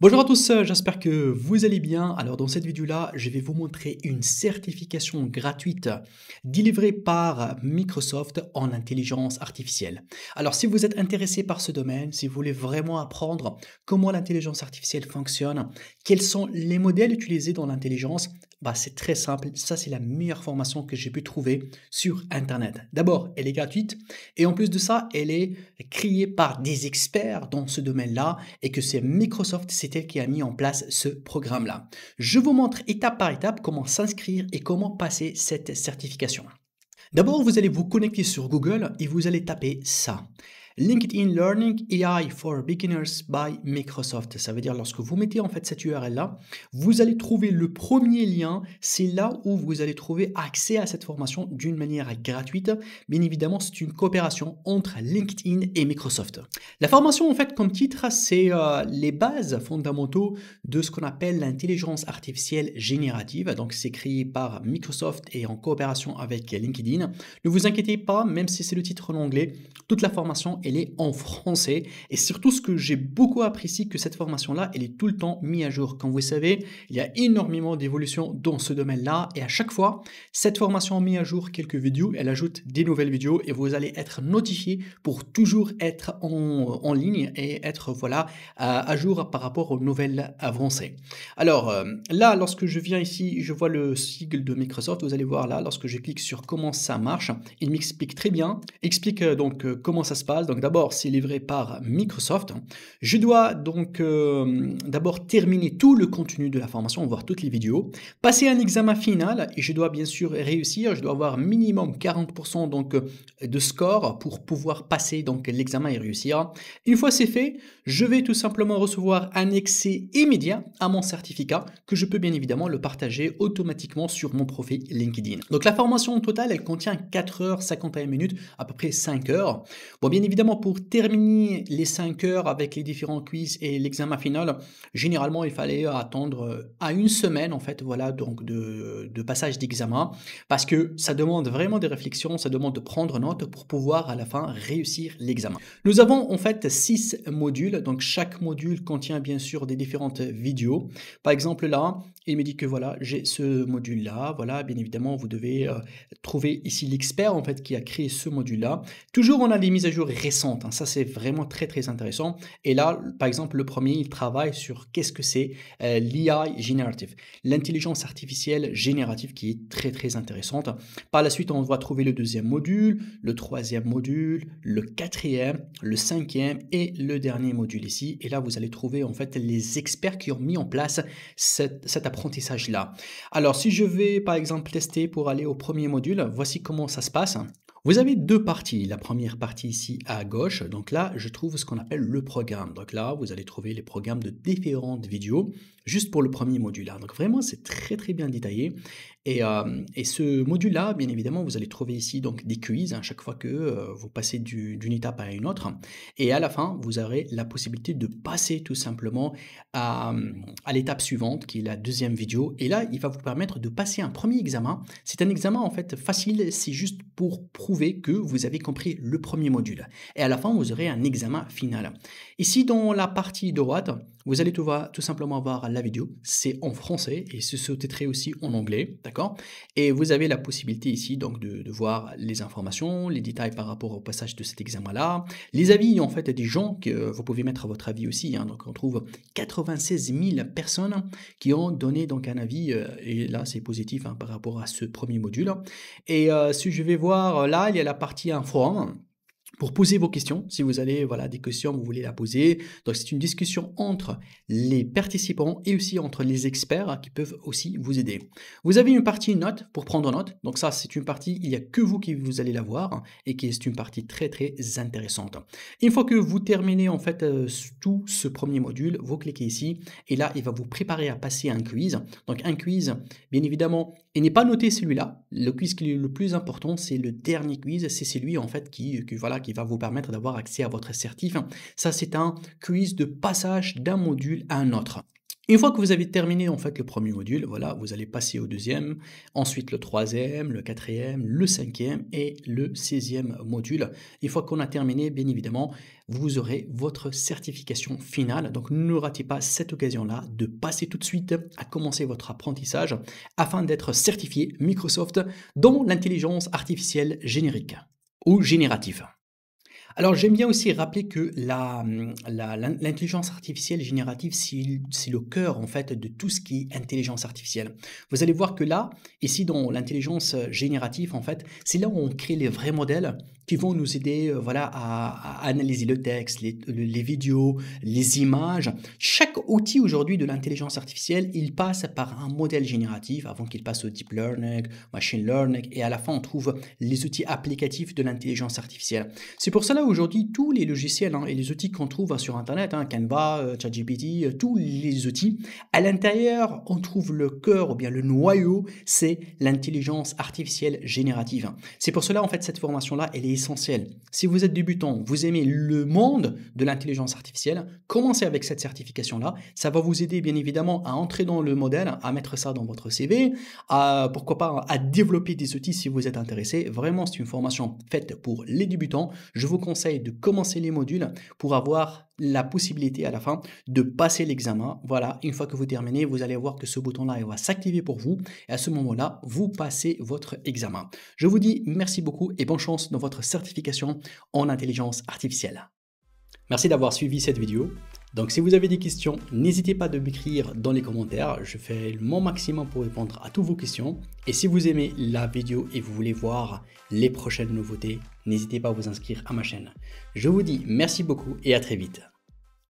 Bonjour à tous, j'espère que vous allez bien. Alors dans cette vidéo-là, je vais vous montrer une certification gratuite délivrée par Microsoft en intelligence artificielle. Alors si vous êtes intéressé par ce domaine, si vous voulez vraiment apprendre comment l'intelligence artificielle fonctionne, quels sont les modèles utilisés dans l'intelligence, c'est très simple. Ça, c'est la meilleure formation que j'ai pu trouver sur Internet. D'abord, elle est gratuite et en plus de ça, elle est créée par des experts dans ce domaine-là et que c'est Microsoft, c'est elle qui a mis en place ce programme-là. Je vous montre étape par étape comment s'inscrire et comment passer cette certification. D'abord, vous allez vous connecter sur Google et vous allez taper ça. LinkedIn Learning AI for Beginners by Microsoft. Ça veut dire lorsque vous mettez en fait cette URL-là, vous allez trouver le premier lien. C'est là où vous allez trouver accès à cette formation d'une manière gratuite. Bien évidemment, c'est une coopération entre LinkedIn et Microsoft. La formation, en fait, comme titre, c'est les bases fondamentaux de ce qu'on appelle l'intelligence artificielle générative. Donc, c'est créé par Microsoft et en coopération avec LinkedIn. Ne vous inquiétez pas, même si c'est le titre en anglais, toute la formation, elle est en français. Et surtout, ce que j'ai beaucoup apprécié, que cette formation-là, elle est tout le temps mise à jour. Comme vous savez, il y a énormément d'évolutions dans ce domaine-là. Et à chaque fois, cette formation met à jour quelques vidéos. Elle ajoute des nouvelles vidéos et vous allez être notifié pour toujours être en ligne et être à jour par rapport aux nouvelles avancées. Alors là, lorsque je viens ici, je vois le sigle de Microsoft. Vous allez voir là, lorsque je clique sur comment ça marche, il m'explique très bien. Explique comment ça se passe. Donc d'abord, c'est livré par Microsoft. Je dois donc d'abord terminer tout le contenu de la formation, voir toutes les vidéos, passer un examen final et je dois bien sûr réussir. Je dois avoir minimum 40% de score pour pouvoir passer donc l'examen et réussir. Une fois c'est fait, je vais tout simplement recevoir un accès immédiat à mon certificat que je peux bien évidemment le partager automatiquement sur mon profil LinkedIn. Donc la formation au total, elle contient 4 heures 51 minutes, à peu près 5 heures. Bon, bien évidemment, pour terminer les 5 heures avec les différents quiz et l'examen final, généralement, il fallait attendre à une semaine, en fait, voilà, donc de passage d'examen, parce que ça demande vraiment des réflexions, ça demande de prendre note pour pouvoir à la fin réussir l'examen. Nous avons en fait 6 modules, donc chaque module contient bien sûr des différentes vidéos. Par exemple là, il me dit que voilà, j'ai ce module-là, voilà, bien évidemment, vous devez trouver ici l'expert en fait qui a créé ce module-là. Toujours on a des mises à jour récentes, hein, ça c'est vraiment très très intéressant. Et là, par exemple, le premier, il travaille sur qu'est-ce que c'est l'IA générative, l'intelligence artificielle générative qui est très très intéressante. Par la suite, on va trouver le deuxième module, le troisième module, le quatrième, le cinquième et le dernier module ici. Et là, vous allez trouver en fait les experts qui ont mis en place cet apprentissage-là. Alors, si je vais par exemple tester pour aller au premier module, voici comment ça se passe. Vous avez deux parties. La première partie ici à gauche, donc là, je trouve ce qu'on appelle le programme. Donc là, vous allez trouver les programmes de différentes vidéos juste pour le premier module-là. Donc vraiment, c'est très très bien détaillé. Et ce module-là, bien évidemment, vous allez trouver ici donc des quiz à chaque fois que vous passez d'une étape à une autre. Et à la fin, vous aurez la possibilité de passer tout simplement à l'étape suivante, qui est la deuxième vidéo. Et là, il va vous permettre de passer un premier examen. C'est un examen en fait facile, c'est juste pour prouver que vous avez compris le premier module. Et à la fin, vous aurez un examen final. Ici, dans la partie droite, vous allez tout simplement voir la vidéo. C'est en français et c'est sous-titré aussi en anglais, d'accord? Et vous avez la possibilité ici donc de voir les informations, les détails par rapport au passage de cet examen-là, les avis en fait des gens que vous pouvez mettre votre avis aussi. Hein. Donc on trouve 96 000 personnes qui ont donné donc un avis et là c'est positif hein, par rapport à ce premier module. Et si je vais voir là, il y a la partie un forum pour poser vos questions, si vous avez des questions, vous voulez la poser. Donc c'est une discussion entre les participants et aussi entre les experts qui peuvent aussi vous aider. Vous avez une partie note pour prendre note. Donc ça, c'est une partie, il n'y a que vous qui vous allez la voir et qui est une partie très très intéressante. Une fois que vous terminez en fait tout ce premier module, vous cliquez ici et là, il va vous préparer à passer un quiz. Donc un quiz, bien évidemment, il n'est pas noté celui-là. Le quiz qui est le plus important, c'est le dernier quiz. C'est celui en fait qui va vous permettre d'avoir accès à votre certif. Ça, c'est un quiz de passage d'un module à un autre. Une fois que vous avez terminé en fait le premier module, voilà, vous allez passer au deuxième, ensuite le troisième, le quatrième, le cinquième et le sixième module. Une fois qu'on a terminé, bien évidemment, vous aurez votre certification finale. Donc ne ratez pas cette occasion-là de passer tout de suite à commencer votre apprentissage afin d'être certifié Microsoft dans l'intelligence artificielle générique ou générative. Alors, j'aime bien aussi rappeler que l'intelligence artificielle générative, c'est le cœur en fait de tout ce qui est intelligence artificielle. Vous allez voir que là, ici dans l'intelligence générative, en fait, c'est là où on crée les vrais modèles qui vont nous aider voilà, à analyser le texte, les vidéos, les images. Chaque outil aujourd'hui de l'intelligence artificielle, il passe par un modèle génératif avant qu'il passe au deep learning, machine learning, et à la fin, on trouve les outils applicatifs de l'intelligence artificielle. C'est pour cela aujourd'hui, tous les logiciels et les outils qu'on trouve sur Internet, Canva, ChatGPT, tous les outils, à l'intérieur, on trouve le cœur ou bien le noyau, c'est l'intelligence artificielle générative. C'est pour cela, en fait, cette formation-là, elle est essentielle. Si vous êtes débutant, vous aimez le monde de l'intelligence artificielle, commencez avec cette certification-là. Ça va vous aider, bien évidemment, à entrer dans le modèle, à mettre ça dans votre CV, pourquoi pas, à développer des outils si vous êtes intéressé. Vraiment, c'est une formation faite pour les débutants. Je vous conseille de commencer les modules pour avoir la possibilité à la fin de passer l'examen. Voilà, une fois que vous terminez, vous allez voir que ce bouton-là va s'activer pour vous et à ce moment-là, vous passez votre examen. Je vous dis merci beaucoup et bonne chance dans votre certification en intelligence artificielle. Merci d'avoir suivi cette vidéo. Donc si vous avez des questions, n'hésitez pas de m'écrire dans les commentaires. Je fais mon maximum pour répondre à toutes vos questions. Et si vous aimez la vidéo et vous voulez voir les prochaines nouveautés, n'hésitez pas à vous inscrire à ma chaîne. Je vous dis merci beaucoup et à très vite.